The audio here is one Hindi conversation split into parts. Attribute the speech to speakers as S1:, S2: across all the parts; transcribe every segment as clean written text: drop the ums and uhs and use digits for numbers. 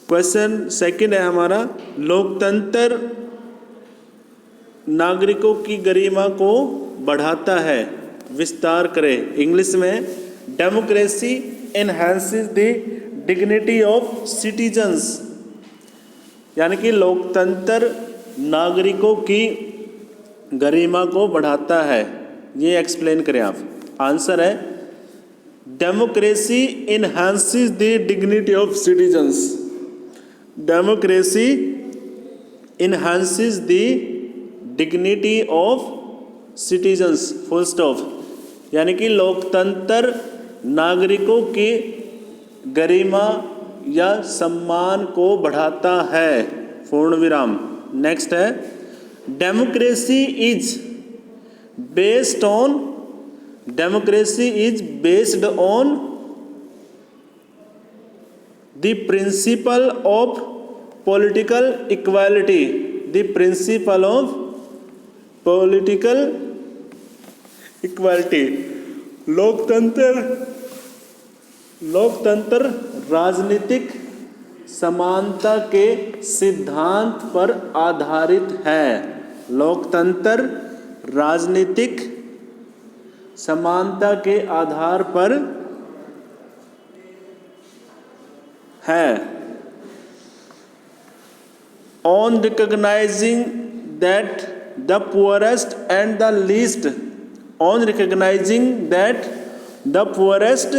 S1: क्वेश्चन सेकंड है हमारा, लोकतंत्र नागरिकों की गरिमा को बढ़ाता है, विस्तार करें। इंग्लिश में, democracy enhances the dignity of citizens, यानी कि लोकतंत्र नागरिकों की गरिमा को बढ़ाता है। ये एक्सप्लेन करें आप। आंसर है democracy enhances the dignity of citizens. Democracy enhances the dignity of citizens, full stop. यानी कि लोकतंत्र नागरिकों की गरिमा या सम्मान को बढ़ाता है, पूर्ण विराम। नेक्स्ट है, democracy is based on, democracy is based on the principle of political equality, the principle of political equality. लोकतंत्र राजनीतिक समानता के सिद्धांत पर आधारित है। लोकतंत्र राजनीतिक समानता के आधार पर है। On recognising that the poorest and the least, on recognising that the poorest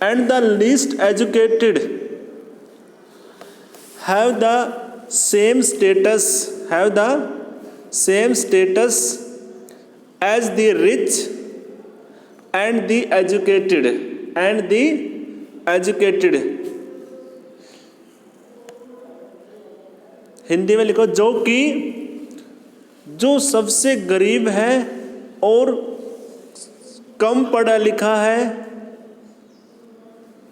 S1: and the least educated have the same status as the rich and the educated Hindi में लिखो, जो सबसे गरीब है और कम पढ़ा लिखा है,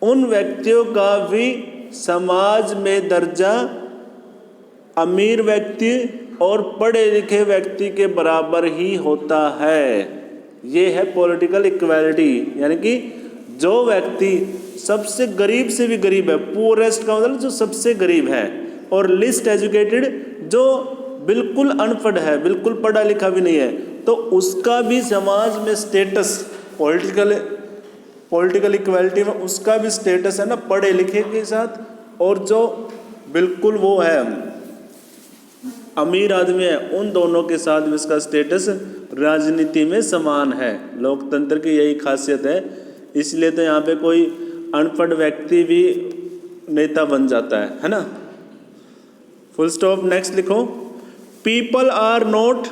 S1: उन व्यक्तियों का भी समाज में दर्जा अमीर व्यक्ति और पढ़े लिखे व्यक्ति के बराबर ही होता है। ये है पॉलिटिकल इक्वालिटी, यानी कि जो व्यक्ति सबसे गरीब से भी गरीब है, पुअरेस्ट का मतलब जो सबसे गरीब है, और लिस्ट एजुकेटेड जो बिल्कुल अनपढ़ है, बिल्कुल पढ़ा लिखा भी नहीं है, तो उसका भी समाज में स्टेटस, पॉलिटिकल इक्वालिटी में उसका भी स्टेटस है ना पढ़े लिखे के साथ, और जो बिल्कुल वो है अमीर आदमी है, उन दोनों के साथ भी उसका स्टेटस राजनीति में समान है। लोकतंत्र की यही खासियत है, इसलिए तो यहाँ पे कोई अनपढ़ व्यक्ति भी नेता बन जाता है ना। Full stop. नेक्स्ट लिखो, people are not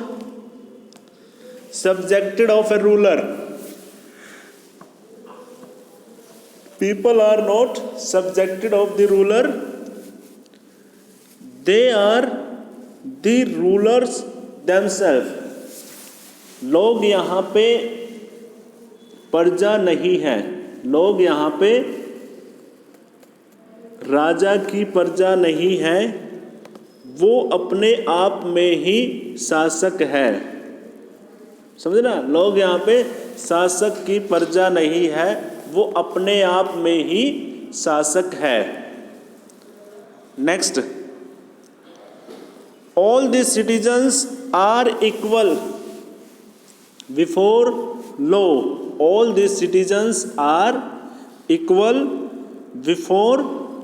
S1: subjected of a ruler, people are not subjected of the ruler, they are the rulers themselves। लोग यहाँ पे प्रजा नहीं है, लोग यहाँ पे राजा की प्रजा नहीं है, वो अपने आप में ही शासक है। समझे ना, लोग यहाँ पे शासक की प्रजा नहीं है, वो अपने आप में ही शासक है। Next, all the citizens are equal before law, all the citizens are equal before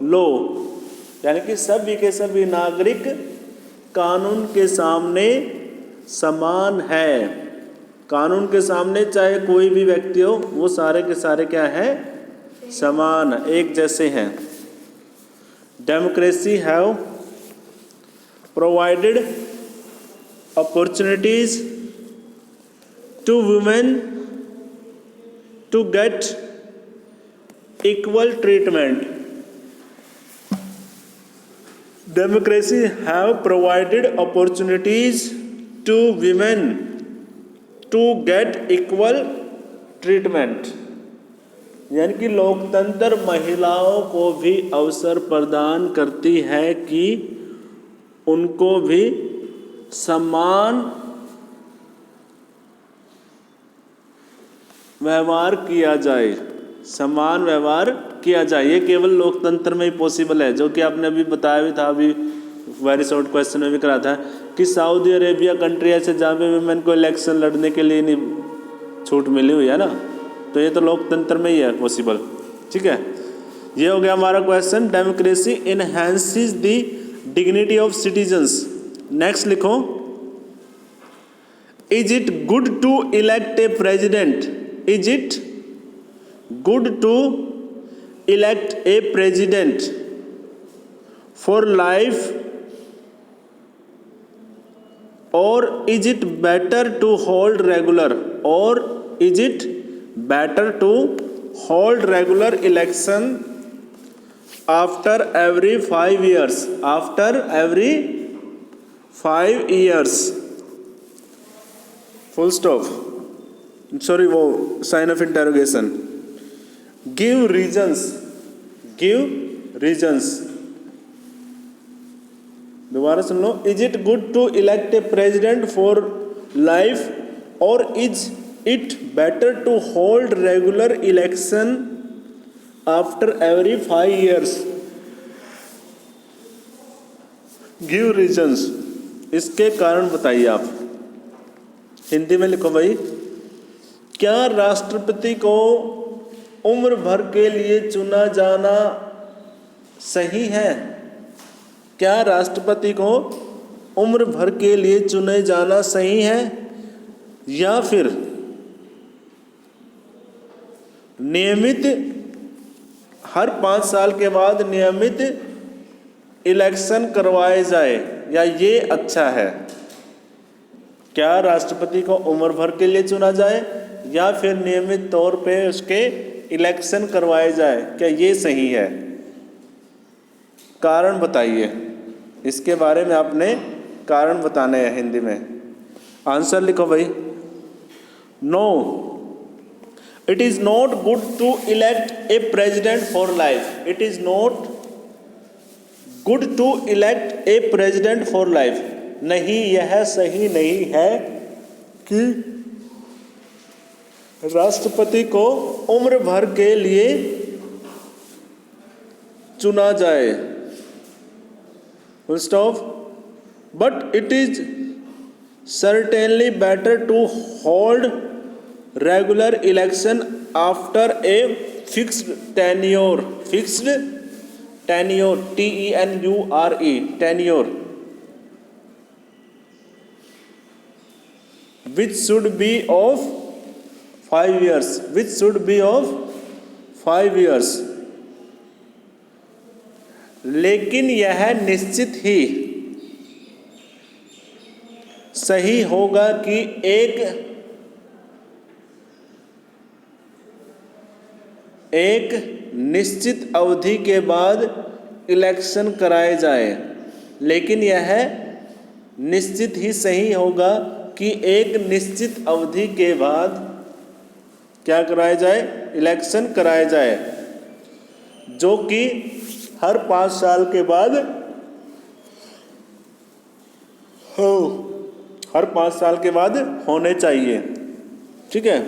S1: law, यानी कि सभी के सभी नागरिक कानून के सामने समान है। कानून के सामने चाहे कोई भी व्यक्ति हो, वो सारे के सारे क्या है, समान, एक जैसे हैं। Democracy have provided opportunities to women to get equal treatment. Democracy have provided opportunities to women to get equal treatment, यानी कि लोकतंत्र महिलाओं को भी अवसर प्रदान करती है कि उनको भी समान व्यवहार किया जाए, समान व्यवहार किया जाए। ये केवल लोकतंत्र में ही पॉसिबल है, जो कि आपने अभी बताया भी था, अभी वेरी शॉर्ट क्वेश्चन में भी करा था कि सऊदी अरेबिया कंट्री ऐसे जहाँ पे वुमेन को इलेक्शन लड़ने के लिए नहीं छूट मिली हुई है ना, तो ये तो लोकतंत्र में ही है पॉसिबल। ठीक है, ये हो गया हमारा question. Democracy enhances the dignity of citizens. Next लिखो, is it good to elect a president? Is it good to elect a president for life, और is it better to hold regular, और is it better to hold regular election after every 5 years? After every 5 years, full stop, sorry वो sign of interrogation. Give reasons, give reasons. दोबारा सुन लो, is it good to elect a president for life, और is it better to hold regular election after every 5 years? Give reasons, इसके कारण बताइए आप। हिंदी में लिखो भाई, क्या राष्ट्रपति को उम्र भर के लिए चुना जाना सही है? क्या राष्ट्रपति को उम्र भर के लिए चुने जाना सही है, या फिर नियमित हर 5 साल के बाद नियमित इलेक्शन करवाए जाए, या ये अच्छा है? क्या राष्ट्रपति को उम्र भर के लिए चुना जाए या फिर नियमित तौर पे उसके इलेक्शन करवाए जाए, क्या ये सही है? कारण बताइए, इसके बारे में आपने कारण बताने हैं हिंदी में। आंसर लिखो भाई। No, it is not good to elect a president for life. It is not good to elect a president for life. नहीं, यह सही नहीं है कि राष्ट्रपति को उम्र भर के लिए चुना जाए, full stop. But it is certainly better to hold regular election after a fixed tenure, fixed tenure, tenure, tenure, which should be of 5 years, which should be of 5 years। लेकिन यह निश्चित ही सही होगा कि एक निश्चित अवधि के बाद इलेक्शन कराए जाए। लेकिन यह निश्चित ही सही होगा कि एक निश्चित अवधि के बाद क्या कराया जाए? इलेक्शन कराए जाए, जो कि हर 5 साल के बाद हो, हर 5 साल के बाद होने चाहिए। ठीक है,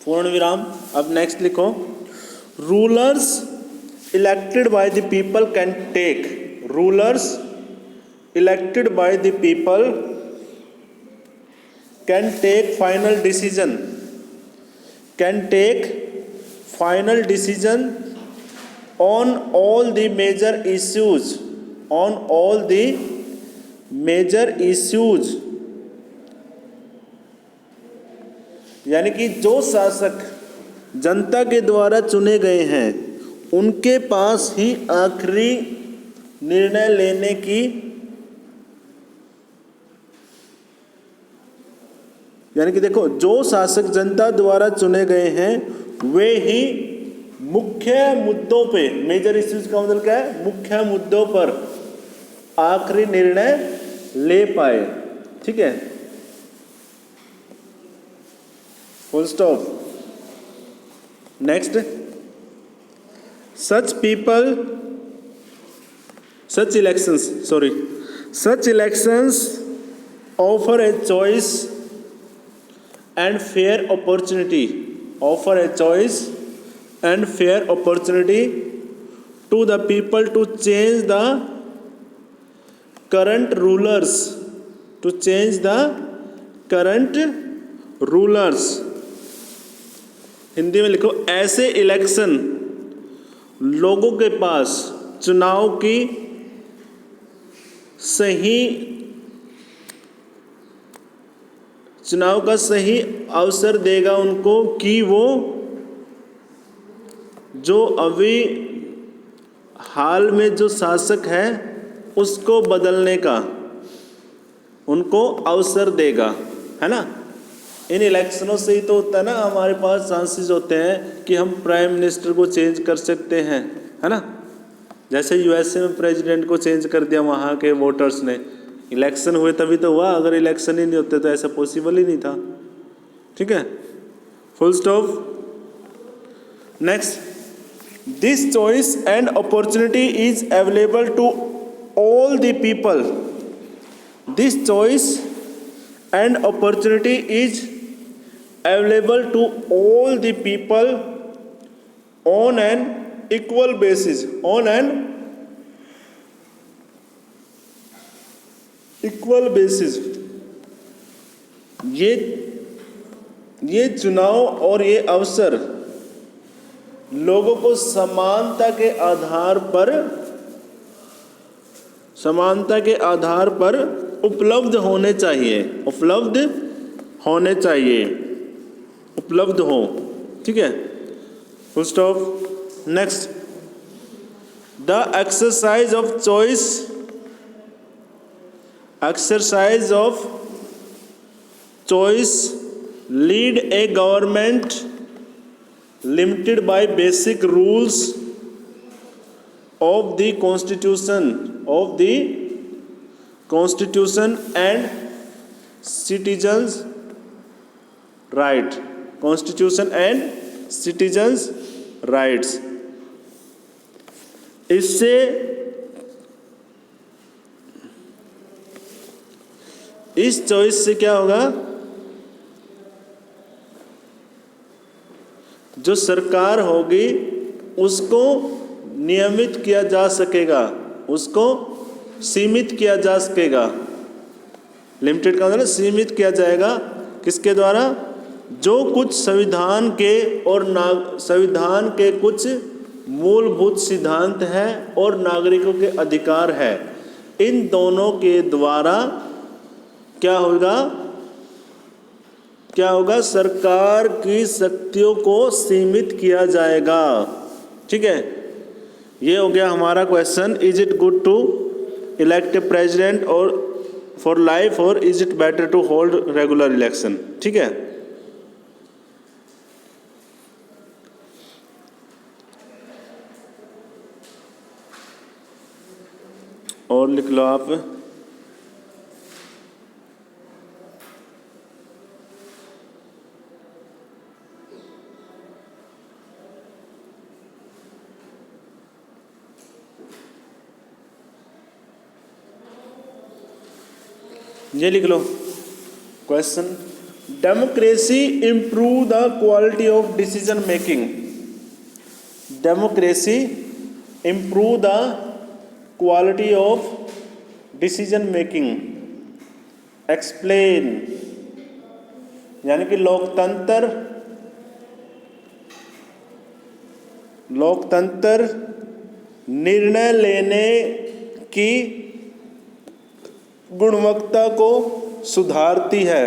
S1: पूर्ण विराम। अब नेक्स्ट लिखो, rulers elected by the people can take, rulers elected by the people can take final decision, can take final decision on all the major issues, on all the major issues. यानी कि जो शासक जनता के द्वारा चुने गए हैं उनके पास ही आखिरी निर्णय लेने की, यानी कि देखो, जो शासक जनता द्वारा चुने गए हैं वे ही मुख्य मुद्दों पे, मेजर इश्यूज का मतलब क्या है? मुख्य मुद्दों पर आखिरी निर्णय ले पाए। ठीक है, full stop. Next, such people, such elections, sorry, such elections offer a choice and fair opportunity, offer a choice and fair opportunity to the people to change the current rulers, to change the current rulers। Hindi में लिखो, ऐसे इलेक्शन लोगों के पास चुनाव की चुनाव का सही अवसर देगा उनको कि वो जो अभी हाल में जो शासक है उसको बदलने का उनको अवसर देगा, है ना। इन इलेक्शनों से ही तो होता है ना, हमारे पास चांसेस होते हैं कि हम प्राइम मिनिस्टर को चेंज कर सकते हैं, है ना। जैसे यूएसए में प्रेसिडेंट को चेंज कर दिया वहाँ के वोटर्स ने, इलेक्शन हुए तभी तो हुआ, अगर इलेक्शन ही नहीं होते तो ऐसा पॉसिबल ही नहीं था। ठीक है, full stop. Next, this choice and opportunity is available to all the people. This choice and opportunity is available to all the people on an equal basis, on an equal basis. ये चुनाव और ये अवसर लोगों को समानता के आधार पर उपलब्ध होने चाहिए, उपलब्ध हो। ठीक है, full stop. Next, the exercise of choice lead a government limited by basic rules of the constitution and citizens rights। इससे इस चॉइस से क्या होगा, जो सरकार होगी उसको नियमित किया जा सकेगा, उसको सीमित किया जा सकेगा। लिमिटेड का मतलब सीमित किया जाएगा, किसके द्वारा, जो कुछ संविधान के कुछ मूलभूत सिद्धांत हैं और नागरिकों के अधिकार है, इन दोनों के द्वारा क्या होगा, सरकार की शक्तियों को सीमित किया जाएगा। ठीक है, ये हो गया हमारा question, is it good to elect a president और फॉर लाइफ और is it better to hold regular election. ठीक है, और लिख लो आप। ये लिख लो question, democracy improve the quality of decision making. Democracy improve the quality of decision making. Explain, यानी कि लोकतंत्र निर्णय लेने की गुणवत्ता को सुधारती है,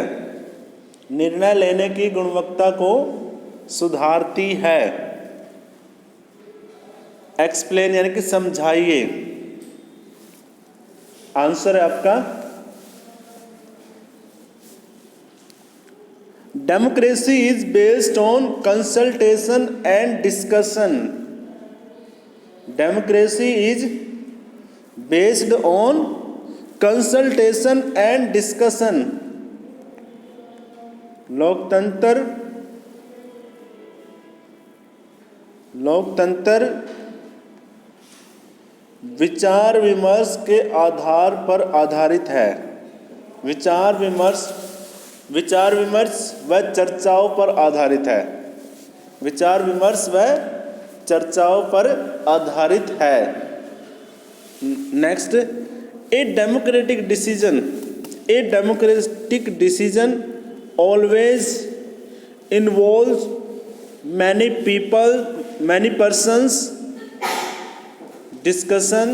S1: निर्णय लेने की गुणवत्ता को सुधारती है। एक्सप्लेन यानी कि समझाइए। आंसर है आपका democracy is based on consultation and discussion. Democracy is based on consultation and discussion. लोकतंत्र विचार विमर्श के आधार पर आधारित है। विचार विमर्श व चर्चाओं पर आधारित है। विचार विमर्श व चर्चाओं पर आधारित है। Next, a democratic decision always involves many persons discussion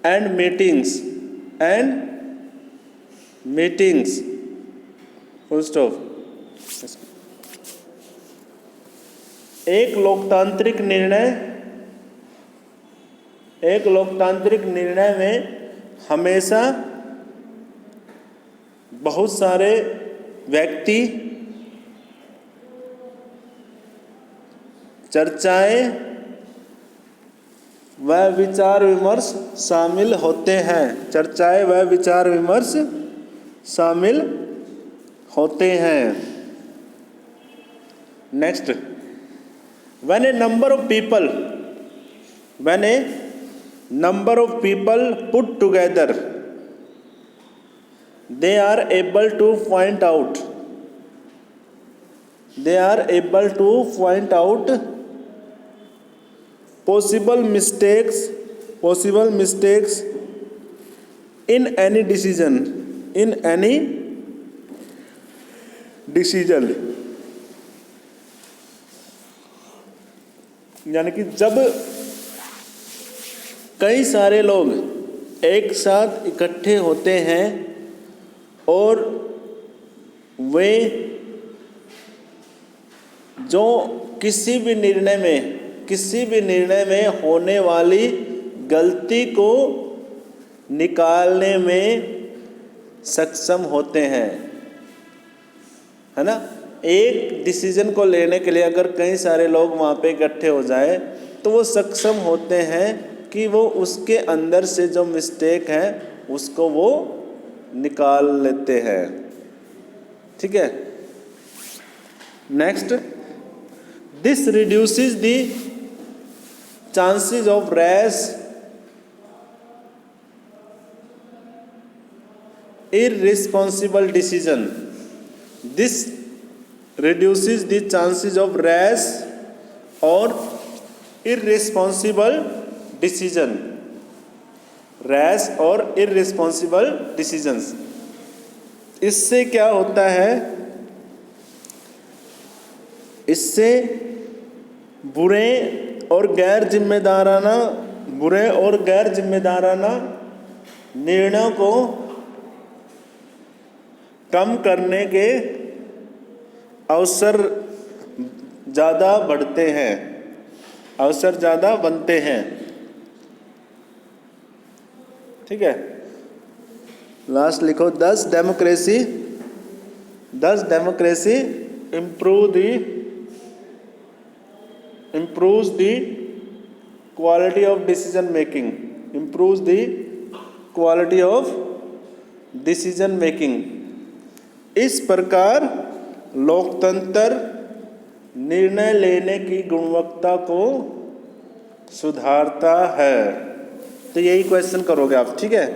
S1: and meetings full stop। एक लोकतांत्रिक निर्णय में हमेशा बहुत सारे व्यक्ति, चर्चाएं व विचार विमर्श शामिल होते हैं। चर्चाएं व विचार विमर्श शामिल होते हैं। Next, when a number of people put together, they are able to point out possible mistakes in any decision। यानी कि जब कई सारे लोग एक साथ इकट्ठे होते हैं और वे जो किसी भी निर्णय में होने वाली गलती को निकालने में सक्षम होते हैं, है ना। एक डिसीजन को लेने के लिए अगर कई सारे लोग वहाँ पे इकट्ठे हो जाए तो वो सक्षम होते हैं कि वो उसके अंदर से जो मिस्टेक है उसको वो निकाल लेते हैं। ठीक है। Next, this reduces the chances of rash irresponsible decision। This reduces the chances of rash or irresponsible decision। Rash और irresponsible decisions। इससे क्या होता है, इससे बुरे और गैर जिम्मेदाराना निर्णयों को कम करने के अवसर ज़्यादा बनते हैं। ठीक है। लास्ट लिखो, दस democracy improves the quality of decision making। इस प्रकार लोकतंत्र निर्णय लेने की गुणवत्ता को सुधारता है। तो यही क्वेश्चन करोगे आप। ठीक है।